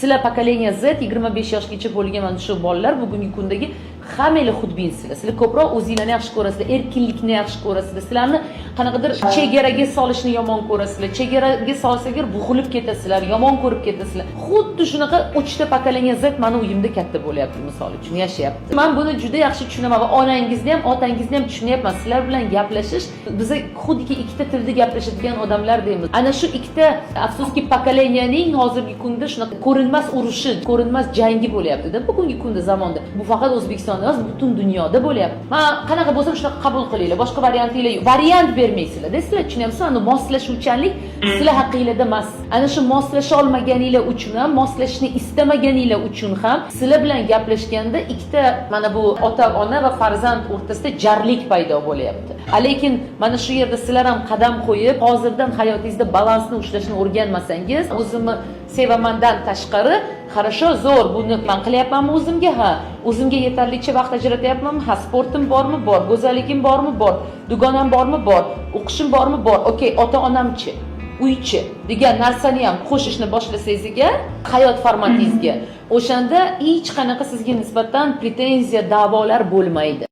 Sizlar pokoleniya Z 25 yoshgacha bo'lgan mana shu bolalar bugungi kundagi hammalar xudbinsizlar. Sizlar ko'proq o'zinglarni yaxshi ko'rasizlar, erkinlikni yaxshi ko'rasizlar. Sizlarni qanaqadir chegaraga solishni yomon ko'rasizlar. Chegaraga solsagar bug'ilib ketasizlar, yomon ko'rib ketasizlar. Xuddi shunaqa 3 ta pokoleniya Z meni uyimda katta bo'lyapti, misol uchun yashayapti. Men buni juda yaxshi tushunaman va onangizni ham, otangizni ham tushunyapman. Sizlar bilan gaplashish biz xuddiki ikkita tilda gaplashadigan odamlar deymiz. Ana shu ikkita afsuski pokoleniyaning hozirgi kunda shunaqa ko'rinmas urushi, ko'rinmas jangi bo'lyapti-da bugungi kunda zamonda. Bu faqat O'zbekistonda emas, butun dunyoda bo'lyapti. Men qanaqa bo'lsa shunaqa qabul qilinglar. Boshqa variantinglar yo'q. Variant bermaysizlar. Sizlar tushunyapsizmi? Ana moslashuvchanlik sizlar haqqingizda emas. Ana shu moslasha olmaganinglar uchun ham, moslashni istamaganinglar uchun ham sizlar bilan gaplashganda ikkita mana bu ota-ona va farzand o'rtasida jarlik paydo bo'lyapti. Lekin mana shu yerda sizlar ham qadam qo'yib, hozirdan hayotingizda balansni ushlashni o'rganmasangiz, o'zimni sevamandan tashqari, хорошо, zo'r, buni men qilyapmanmi o'zimga? Ha. O'zimga yetarlicha vaqt ajratyapmanmi? Ha, sportim bormi? Bor. Go'zalligim bormi? Bor. Dugonam bormi? Bor. O'qishim bormi? Bor. Okey, ota-onamchi, uychi degan narsani ham qo'shishni boshlasangiz, hayot formatingizga, o'shanda hech qanaqa sizga nisbatan pretenziya, da'volar bo'lmaydi.